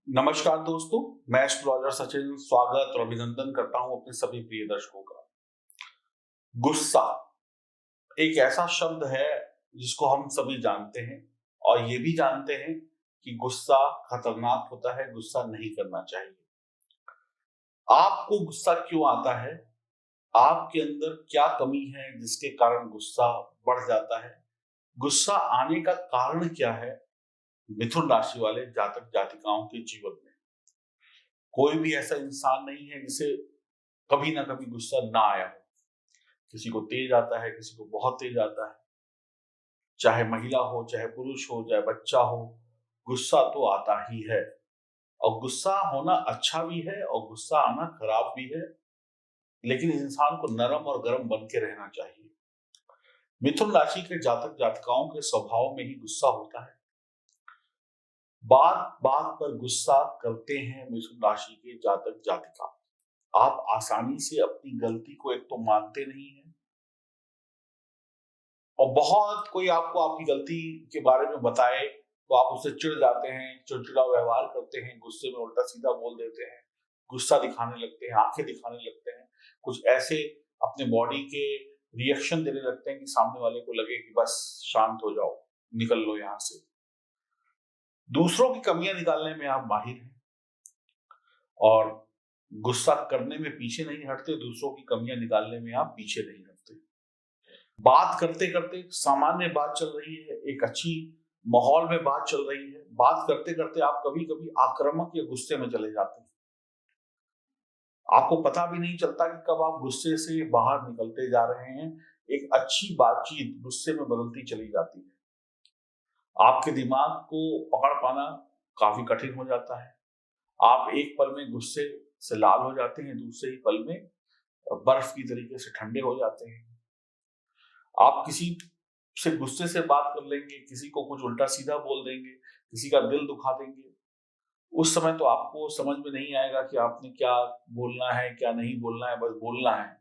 नमस्कार दोस्तों, मैं एस्ट्रोलॉजर सचिन स्वागत और अभिनंदन करता हूं अपने सभी प्रिय दर्शकों का। गुस्सा एक ऐसा शब्द है जिसको हम सभी जानते हैं और ये भी जानते हैं कि गुस्सा खतरनाक होता है, गुस्सा नहीं करना चाहिए। आपको गुस्सा क्यों आता है? आपके अंदर क्या कमी है जिसके कारण गुस्सा बढ़ जाता है? गुस्सा आने का कारण क्या है? मिथुन राशि वाले जातक जातिकाओं के जीवन में कोई भी ऐसा इंसान नहीं है जिसे कभी ना कभी गुस्सा ना आया हो। किसी को तेज आता है, किसी को बहुत तेज आता है। चाहे महिला हो, चाहे पुरुष हो, चाहे बच्चा हो, गुस्सा तो आता ही है। और गुस्सा होना अच्छा भी है और गुस्सा आना खराब भी है, लेकिन इंसान को नरम और गर्म बन के रहना चाहिए। मिथुन राशि के जातक जातिकाओं के स्वभाव में ही गुस्सा होता है। बात बात पर गुस्सा करते हैं मिथुन राशि के जातक जातिका। आप आसानी से अपनी गलती को एक तो मानते नहीं हैं और बहुत कोई आपको आपकी गलती के बारे में बताए तो आप उससे चिढ़ जाते हैं, चिड़चिड़ा व्यवहार करते हैं, गुस्से में उल्टा सीधा बोल देते हैं, गुस्सा दिखाने लगते हैं, आंखें दिखाने लगते हैं, कुछ ऐसे अपने बॉडी के रिएक्शन देने लगते हैं कि सामने वाले को लगे कि बस शांत हो जाओ, निकल लो यहाँ से। दूसरों की कमियां निकालने में आप माहिर हैं और गुस्सा करने में पीछे नहीं हटते, दूसरों की कमियां निकालने में आप पीछे नहीं हटते। बात करते करते सामान्य बात चल रही है, एक अच्छी माहौल में बात चल रही है, बात करते करते आप कभी कभी आक्रामक या गुस्से में चले जाते हैं। आपको पता भी नहीं चलता कि कब आप गुस्से से बाहर निकलते जा रहे हैं। एक अच्छी बातचीत गुस्से में बदलती चली जाती है। आपके दिमाग को पकड़ पाना काफी कठिन हो जाता है। आप एक पल में गुस्से से लाल हो जाते हैं, दूसरे ही पल में बर्फ की तरीके से ठंडे हो जाते हैं। आप किसी से गुस्से से बात कर लेंगे, किसी को कुछ उल्टा सीधा बोल देंगे, किसी का दिल दुखा देंगे। उस समय तो आपको समझ में नहीं आएगा कि आपने क्या बोलना है, क्या नहीं बोलना है, बस बोलना है।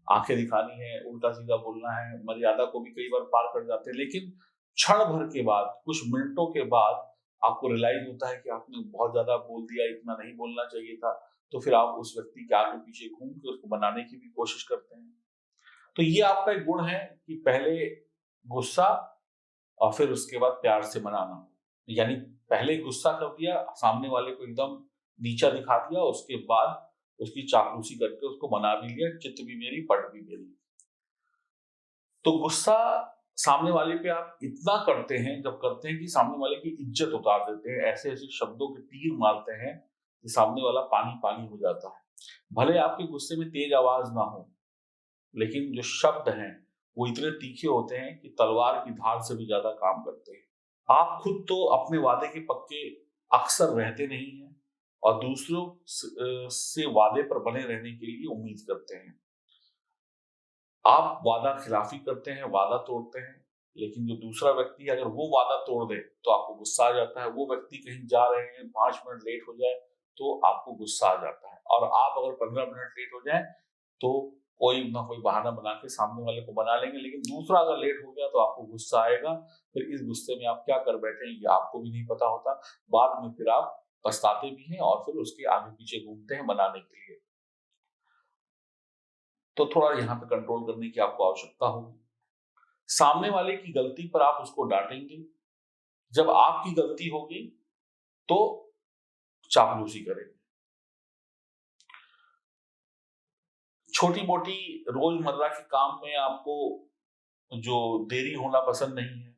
आंखें दिखानी है, उल्टा सीधा बोलना है, मर्यादा को भी कई बार पार कर जाते हैं। लेकिन क्षण भर के बाद, कुछ मिनटों के बाद आपको रियलाइज होता है कि आपने बहुत ज्यादा बोल दिया, इतना नहीं बोलना चाहिए था। तो फिर आप उस व्यक्ति के आगे पीछे घूम के उसको मनाने की भी कोशिश करते हैं। तो ये आपका एक गुण है कि पहले गुस्सा और फिर उसके बाद प्यार से मनाना। यानी पहले गुस्सा कर दिया, सामने वाले को एकदम नीचा दिखा दिया, उसके बाद उसकी चापलूसी करके उसको मना भी लिया, चित्त भी मेरी पट भी मेरी। तो गुस्सा सामने वाले पे आप इतना करते हैं, जब करते हैं कि सामने वाले की इज्जत उतार देते हैं, ऐसे ऐसे शब्दों के तीर मारते हैं कि सामने वाला पानी पानी हो जाता है। भले आपके गुस्से में तेज आवाज ना हो, लेकिन जो शब्द हैं वो इतने तीखे होते हैं कि तलवार की धार से भी ज्यादा काम करते हैं। आप खुद तो अपने वादे के पक्के अक्सर रहते नहीं हैं और दूसरों से वादे पर बने रहने के लिए उम्मीद करते हैं। आप वादा खिलाफी करते हैं, वादा तोड़ते हैं, लेकिन जो दूसरा व्यक्ति है अगर वो वादा तोड़ दे तो आपको गुस्सा आ जाता है। वो व्यक्ति कहीं जा रहे हैं, 5 मिनट लेट हो जाए तो आपको गुस्सा आ जाता है, और आप अगर 15 मिनट लेट हो जाए तो कोई ना कोई बहाना बना के सामने वाले को बना लेंगे, लेकिन दूसरा अगर लेट हो गया तो आपको गुस्सा आएगा। फिर इस गुस्से में आप क्या कर बैठे हैं ये आपको भी नहीं पता होता। बाद में फिर आप पछताते भी हैं और फिर उसके आगे पीछे घूमते हैं मनाने के लिए। तो थोड़ा यहाँ पे कंट्रोल करने की आपको आवश्यकता होगी। सामने वाले की गलती पर आप उसको डांटेंगे, जब आपकी गलती होगी तो चापलूसी करेंगे। छोटी मोटी रोजमर्रा के काम में आपको जो देरी होना पसंद नहीं है,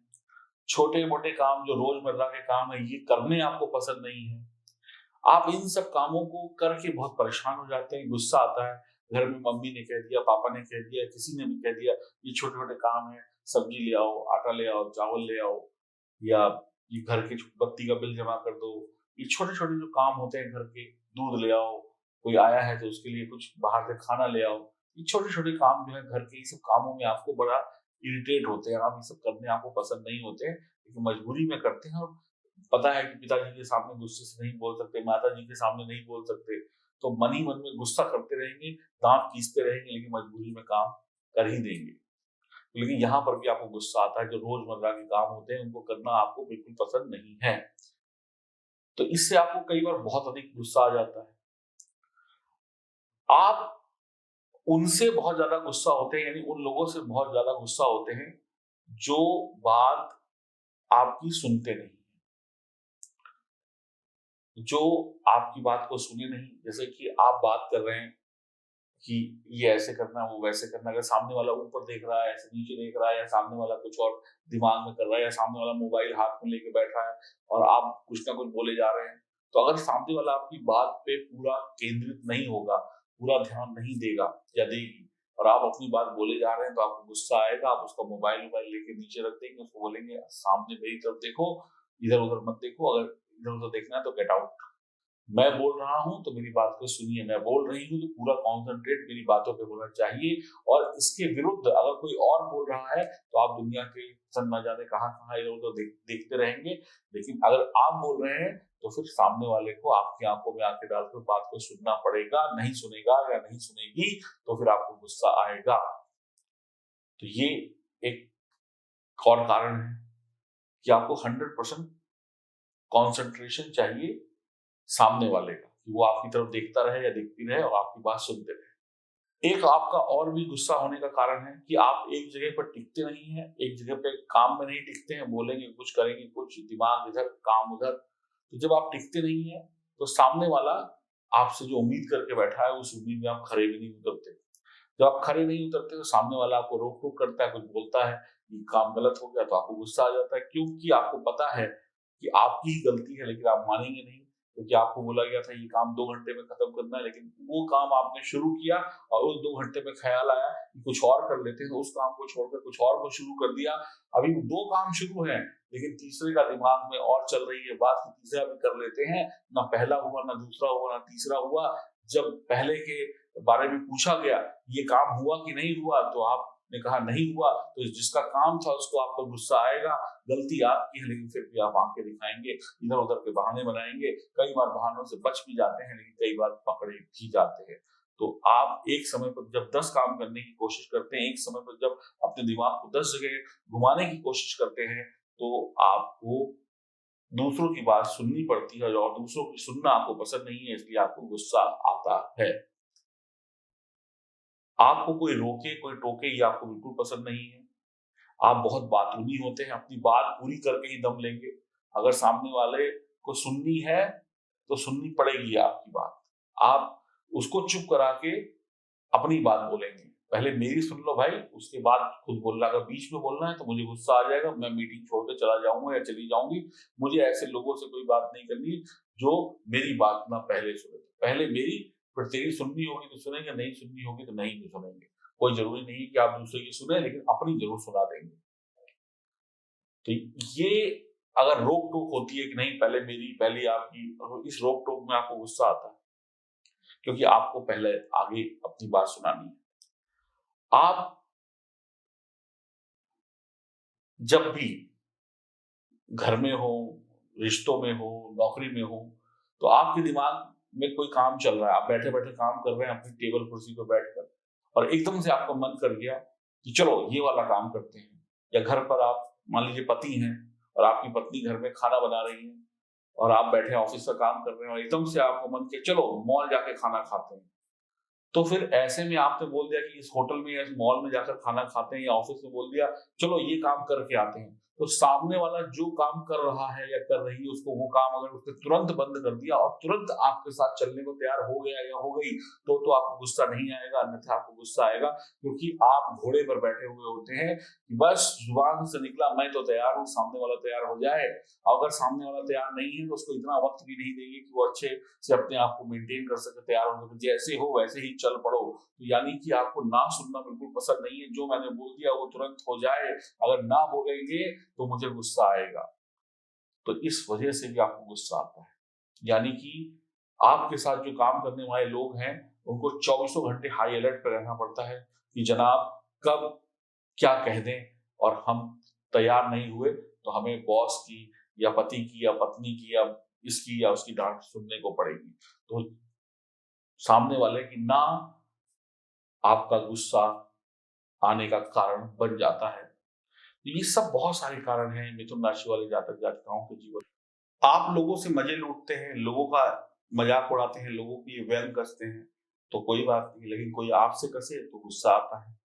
छोटे मोटे काम जो रोजमर्रा के काम है ये करने आपको पसंद नहीं है। आप इन सब कामों को करके बहुत परेशान हो जाते हैं, गुस्सा आता है। घर में मम्मी ने कह दिया, पापा ने कह दिया, किसी ने भी कह दिया, ये छोटे छोटे काम है, सब्जी ले आओ, आटा ले आओ, चावल ले आओ, या ये घर के बत्ती का बिल जमा कर दो। ये छोटे छोटे जो काम होते हैं घर के, दूध ले आओ, कोई आया है तो उसके लिए कुछ बाहर से खाना ले आओ। ये छोटे छोटे काम जो है घर के, ये सब कामों में आपको बड़ा इरिटेट होते हैं, आप ये सब करने आपको पसंद नहीं होते हैं, लेकिन मजबूरी में करते हैं। और पता है कि पिताजी के सामने गुस्से से नहीं बोल सकते, माता जी के सामने नहीं बोल सकते, तो मन ही मन में गुस्सा करते रहेंगे, दांत पीसते रहेंगे, लेकिन मजबूरी में काम कर ही देंगे। लेकिन यहाँ पर भी आपको गुस्सा आता है, जो रोजमर्रा के काम होते हैं उनको करना आपको बिल्कुल पसंद नहीं है। तो इससे आपको कई बार बहुत अधिक गुस्सा आ जाता है। आप उनसे बहुत ज्यादा गुस्सा होते हैं, यानी उन लोगों से बहुत ज्यादा गुस्सा होते हैं जो बात आपकी सुनते नहीं, जो आपकी बात को सुने नहीं। जैसे कि आप बात कर रहे हैं कि ये ऐसे करना है, वो वैसे करना है, अगर सामने वाला ऊपर देख रहा है, ऐसे नीचे देख रहा है, या सामने वाला कुछ और दिमाग में कर रहा है, या सामने वाला मोबाइल हाथ में लेके बैठा है और आप कुछ ना कुछ बोले जा रहे हैं, तो अगर सामने वाला आपकी बात पे पूरा केंद्रित नहीं होगा, पूरा ध्यान नहीं देगा या देगी, और आप अपनी बात बोले जा रहे हैं, तो आपको गुस्सा आएगा। आप उसका मोबाइल लेके नीचे रख देंगे, उसको बोलेंगे सामने मेरी तरफ देखो, इधर उधर मत देखो, अगर इधर उधर देखना है तो गेट आउट। मैं बोल रहा हूं तो मेरी बात को सुनिए, मैं बोल रही हूं तो पूरा कॉन्सेंट्रेट मेरी बातों पे होना चाहिए। और इसके विरुद्ध अगर कोई और बोल रहा है तो आप दुनिया के सन न जाने कहां कहां इधर उधर देखते रहेंगे। लेकिन अगर आप बोल रहे हैं तो फिर सामने वाले को आपकी आंखों में आंखें डालकर बात को सुनना पड़ेगा। नहीं सुनेगा या नहीं सुनेगी तो फिर आपको गुस्सा आएगा। तो ये एक और कारण है कि आपको 100% कॉन्सेंट्रेशन चाहिए सामने वाले का, कि वो आपकी तरफ देखता रहे या देखती रहे और आपकी बात सुनते रहे। एक आपका और भी गुस्सा होने का कारण है कि आप एक जगह पर टिकते नहीं हैं, एक जगह पे काम में नहीं टिकते हैं, बोलेंगे कुछ, करेंगे कुछ, दिमाग इधर काम उधर। तो जब आप टिकते नहीं हैं तो सामने वाला आपसे जो उम्मीद करके बैठा है उस उम्मीद में आप खरे भी नहीं उतरते। जब आप खरे नहीं उतरते तो सामने वाला आपको रोक टोक करता है, कुछ बोलता है, ये काम गलत हो गया, तो आपको गुस्सा आ जाता है, क्योंकि आपको पता है कि आपकी ही गलती है, लेकिन आप मानेंगे नहीं, क्योंकि आपको बोला गया था ये काम 2 घंटे में खत्म करना है, लेकिन वो काम आपने शुरू किया और उस 2 घंटे में ख्याल आया कि कुछ और कर लेते हैं, तो उस काम को छोड़कर कुछ और को शुरू कर दिया। अभी 2 काम शुरू हैं, लेकिन तीसरे का दिमाग में और चल रही है बात कि तीसरा भी कर लेते हैं। ना पहला हुआ, ना दूसरा हुआ, ना तीसरा हुआ। जब पहले के बारे में पूछा गया ये काम हुआ कि नहीं हुआ, तो आपने कहा नहीं हुआ, तो जिसका काम था उसको आपको गुस्सा आएगा। गलती आपकी है, लेकिन फिर भी आप आंखें दिखाएंगे, इधर उधर के बहाने बनाएंगे। कई बार बहानों से बच भी जाते हैं, लेकिन कई बार पकड़े भी जाते हैं। तो आप एक समय पर जब 10 काम करने की कोशिश करते हैं, एक समय पर जब अपने दिमाग को 10 जगह घुमाने की कोशिश करते हैं, तो आपको दूसरों की बात सुननी पड़ती है, और दूसरों की सुनना आपको पसंद नहीं है, इसलिए आपको गुस्सा आता है। आपको कोई रोके, कोई टोके, ये आपको बिल्कुल पसंद नहीं है। आप बहुत बातूनी होते हैं, अपनी बात पूरी करके ही दम लेंगे। अगर सामने वाले को सुननी है तो सुननी पड़ेगी आपकी बात। आप उसको चुप करा के अपनी बात बोलेंगे। पहले मेरी सुन लो भाई, उसके बाद खुद बोलना। अगर बीच में बोलना है तो मुझे गुस्सा आ जाएगा, मैं मीटिंग छोड़ के चला जाऊंगा या चली जाऊंगी। मुझे ऐसे लोगों से कोई बात नहीं करनी जो मेरी बात ना पहले सुने। पहले मेरी, फिर तेरी सुननी होगी तो सुनेंगे, नहीं सुननी होगी तो नहीं भी सुनेंगे। कोई जरूरी नहीं कि आप दूसरे की सुने, लेकिन अपनी जरूर सुना देंगे। तो ये अगर रोक टोक होती है कि नहीं पहले मेरी पहले आपकी, इस रोक टोक में आपको गुस्सा आता है, क्योंकि आपको पहले आगे अपनी बात सुनानी है। आप जब भी घर में हो, रिश्तों में हो, नौकरी में हो, तो आपके दिमाग में कोई काम चल रहा है, आप बैठे बैठे काम कर रहे हैं अपनी टेबल कुर्सी पर बैठकर, और एकदम से आपका मन कर गया कि चलो ये वाला काम करते हैं। या घर पर आप मान लीजिए पति हैं और आपकी पत्नी घर में खाना बना रही है, और आप बैठे ऑफिस का काम कर रहे हैं, और एकदम से आपको मन किया चलो मॉल जाके खाना खाते हैं। तो फिर ऐसे में आपने बोल दिया कि इस होटल में या इस मॉल में जाकर खाना खाते हैं, या ऑफिस में बोल दिया चलो ये काम करके आते हैं। तो सामने वाला जो काम कर रहा है या कर रही है, उसको वो काम अगर उसने तुरंत बंद कर दिया और तुरंत आपके साथ चलने को तैयार हो गया या हो गई, तो आपको गुस्सा नहीं आएगा, अन्यथा आपको गुस्सा आएगा। क्योंकि आप घोड़े पर बैठे हुए होते हैं कि बस जुबान से निकला मैं तो तैयार हूँ, सामने वाला तैयार हो जाए। अगर सामने वाला तैयार नहीं है तो उसको इतना वक्त भी नहीं देंगे कि वो अच्छे से अपने आप को मेंटेन कर सके, तैयार हो सके। जैसे हो वैसे ही चल पड़ो। तो यानी कि आपको ना सुनना बिल्कुल पसंद नहीं है, जो मैंने बोल दिया वो तुरंत हो जाए। अगर ना बोलेंगे तो मुझे गुस्सा आएगा। तो इस वजह से भी आपको गुस्सा आता है। यानी कि आपके साथ जो काम करने वाले लोग हैं उनको 24 घंटे हाई अलर्ट पर रहना पड़ता है कि जनाब कब क्या कह दें, और हम तैयार नहीं हुए तो हमें बॉस की या पति की या पत्नी की या इसकी या उसकी डांट सुनने को पड़ेगी। तो सामने वाले की ना आपका गुस्सा आने का कारण बन जाता है। तो ये सब बहुत सारे कारण हैं मिथुन राशि वाले जातक जातिकाओं के जीवन। आप लोगों से मजे लूटते हैं, लोगों का मजाक उड़ाते हैं, लोगों की व्यंग कसते हैं, तो कोई बात नहीं, लेकिन कोई आपसे कसे तो गुस्सा आता है।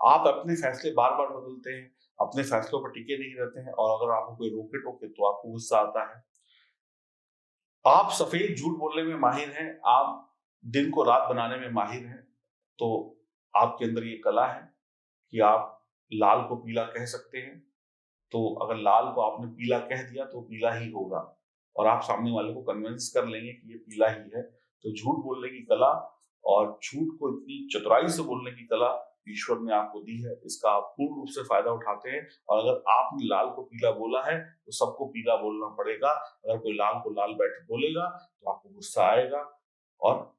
आप अपने फैसले बार-बार बदलते हैं, अपने फैसलों पर टिके नहीं रहते हैं और अगर आपको कोई रोके-टोके तो आपको गुस्सा आता है। आप सफेद झूठ बोलने में माहिर हैं, आप दिन को रात बनाने में माहिर हैं, तो आपके अंदर ये कला है कि आप लाल को पीला कह सकते हैं। तो अगर लाल को आपने पीला कह दिया तो पीला ही होगा और आप सामने वाले को कन्विंस कर लेंगे कि ये पीला ही है। तो झूठ बोलने की कला और झूठ को इतनी चतुराई से बोलने की कला ईश्वर ने आपको दी है, इसका आप पूर्ण रूप से फायदा उठाते हैं और अगर आपने लाल को पीला बोला है तो सबको पीला बोलना पड़ेगा। अगर कोई लाल को लाल बैठ बोलेगा तो आपको गुस्सा आएगा और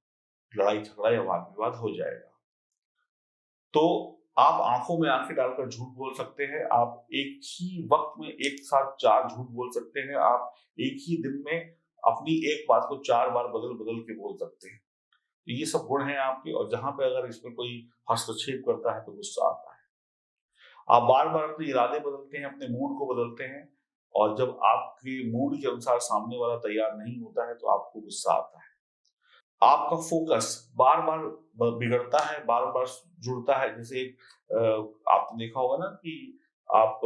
लड़ाई झगड़ा या वाद विवाद हो जाएगा। तो आप आंखों में आंखें डालकर झूठ बोल सकते हैं, आप एक ही वक्त में एक साथ 4 झूठ बोल सकते हैं, आप एक ही दिन में अपनी एक बात को 4 बार बदल-बदल के बोल सकते हैं। तो ये सब गुण हैं आपके और जहाँ पे अगर इसमें कोई हस्तक्षेप करता है तो गुस्सा आता है। आप बार-बार अपने इरादे बदलते हैं, अपने मूड को बदलते हैं और जब आपके मूड के अनुसार सामने वाला तैयार नहीं होता है तो आपको गुस्सा आता है। आपका फोकस बार-बार बिगड़ता है, बार-बार जुड़ता है। जैसे आपने देखा होगा ना कि आप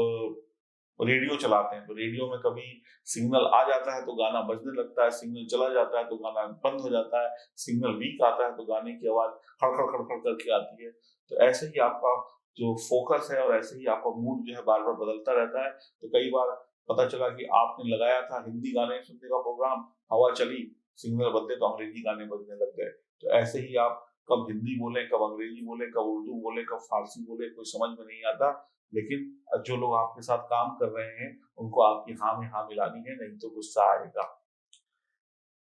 रेडियो चलाते हैं, तो रेडियो में कभी सिग्नल आ जाता है तो गाना बजने लगता है, सिग्नल चला जाता है तो गाना बंद हो जाता है, सिग्नल वीक आता है तो गाने की आवाज़ खड़-खड़ करके आती है। तो ऐसे ही आपका जो फोकस है और ऐसे ही आपका मूड जो है बार-बार बदलता रहता है। तो कई बार पता चला कि आपने लगाया था हिंदी गाने सुनने का प्रोग्राम, हवा चली, सिग्नल बदले तो अंग्रेजी गाने बजने लग गए। तो ऐसे ही आप कब हिंदी बोलें, कब अंग्रेजी बोलें, कब उर्दू बोलें, कब फारसी बोलें, कोई समझ में नहीं आता। लेकिन जो लोग आपके साथ काम कर रहे हैं, उनको आपकी हाँ में हाँ मिलानी है, नहीं तो गुस्सा आएगा।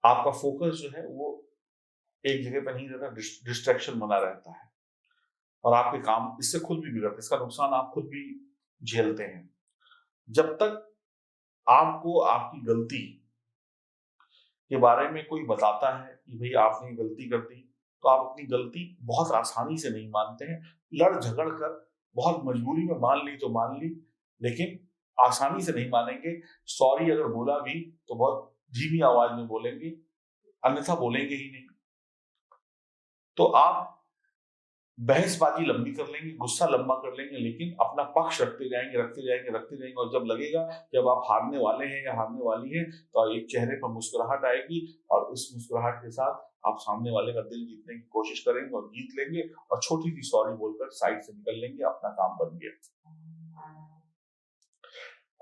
आपका फोकस जो है वो एक जगह पे नहीं रहता, डिस्ट्रैक्शन बना रहता है और आपके काम इससे खुद भी बिगड़ते हैं, इसका नुकसान आप खुद भी झेलते हैं। जब तक आपको आपकी गलती के बारे में कोई बताता है कि भई आपने ये गलती कर दी, तो आप अपनी गलती बहुत आसानी से नहीं मानते हैं। लड़-झगड़ कर बहुत मजबूरी में मान ली तो मान ली, लेकिन आसानी से नहीं मानेंगे। सॉरी अगर बोला भी तो बहुत धीमी आवाज़ में बोलेंगे, अन्यथा बोलेंगे ही नहीं। तो आप बहसबाजी लंबी कर लेंगे, गुस्सा लंबा कर लेंगे, लेकिन अपना पक्ष रखते जाएँगे, रखते जाएँगे, रखते जाएँगे और जब लगेगा कि अब आप हारने वाले हैं या हारने वाली हैं, तो एक चेहरे पर मुस्कुराहट आएगी और उस मुस्कुराहट के साथ आप सामने वाले का दिल जीतने की कोशिश करेंगे और जीत लेंगे और छोटी-सी सॉरी बोलकर साइड से निकल लेंगे, अपना काम बन गया।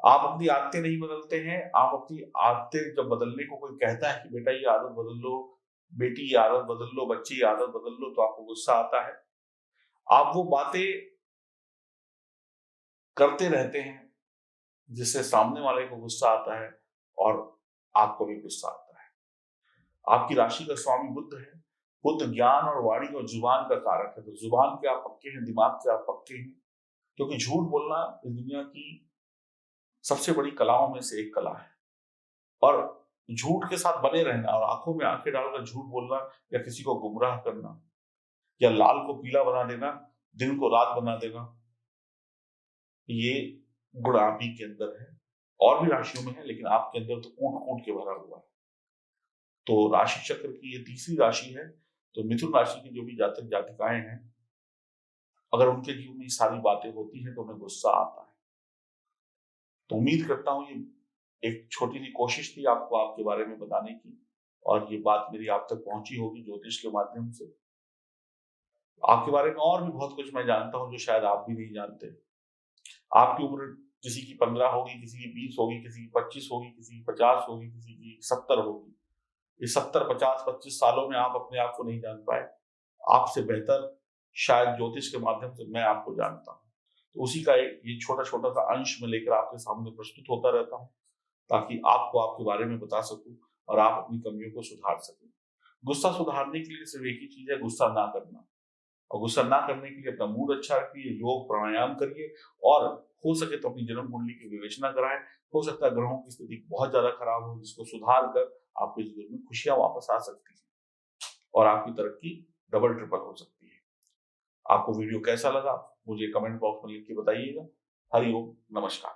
आप अपनी आदतें नहीं बदलते हैं, आप अपनी आदतें जब बदलने को कोई कहता है कि बेटा ये आदत बदल लो, बेटी ये आदत बदल लो, बच्ची ये आदत बदल लो, तो आपको गुस्सा आता है। आप वो बातें करते रहते हैं जिससे सामने वाले को गुस्सा आता है और आपको भी गुस्सा आता है। आपकी राशि का स्वामी बुध है। बुध ज्ञान और वाणी और जुबान का कारक है, तो जुबान के आप पक्के हैं, दिमाग के आप पक्के हैं, क्योंकि झूठ बोलना इस दुनिया की सबसे बड़ी कलाओं में से एक कला है और झूठ के साथ बने रहना और आंखों में आंखें डालकर झूठ बोलना या किसी को गुमराह करना या लाल को पीला बना देना, दिन को रात बना देना, ये गुण आप ही के अंदर है। और भी राशियों में है, लेकिन आपके अंदर तो कूट-कूट के भरा हुआ है। तो राशि चक्र की ये तीसरी राशि है, तो मिथुन राशि की जो भी जातक-जातिकाएँ हैं, अगर उनके जीवन में ये सारी बातें होती हैं, तो उन्हें गुस्सा आता है। तो उम्मीद करता हूँ ये एक छोटी-सी कोशिश थी आपको आपके बारे में बताने की और ये बात मेरी आप तक पहुँची होगी ज्योतिष के माध्यम से। आपके बारे में और भी बहुत कुछ मैं जानता हूँ, जो शायद आप भी नहीं जानते। आपकी उम्र किसी की 15 होगी, किसी की 20 होगी, किसी की 25 होगी, किसी की 50 होगी, किसी की 70 होगी। ये 70, 50, 25 सालों में आप अपने आप को नहीं जान पाए। आपसे बेहतर शायद ज्योतिष के माध्यम से मैं आपको जानता हूँ। तो उसी का एक ये छोटा-छोटा सा अंश मैं लेकर आपके सामने प्रस्तुत होता रहता हूँ, ताकि आपको आपके बारे में बता सकूँ और आप अपनी कमियों को सुधार सकें। गुस्सा सुधारने के लिए सिर्फ एक ही चीज़ है, गुस्सा ना करना। और गुस्सा ना करने के लिए अपना मूड अच्छा रखिए, योग प्राणायाम करिए और हो सके तो अपनी जन्म कुंडली की विवेचना कराएं। हो सकता है ग्रहों की स्थिति बहुत ज्यादा खराब हो, जिसको सुधार कर आपके जीवन में खुशियां वापस आ सकती हैं और आपकी तरक्की डबल ट्रिपल हो सकती है। आपको वीडियो कैसा लगा मुझे कमेंट बॉक्स में लिख के बताइएगा। हरिओम, नमस्कार।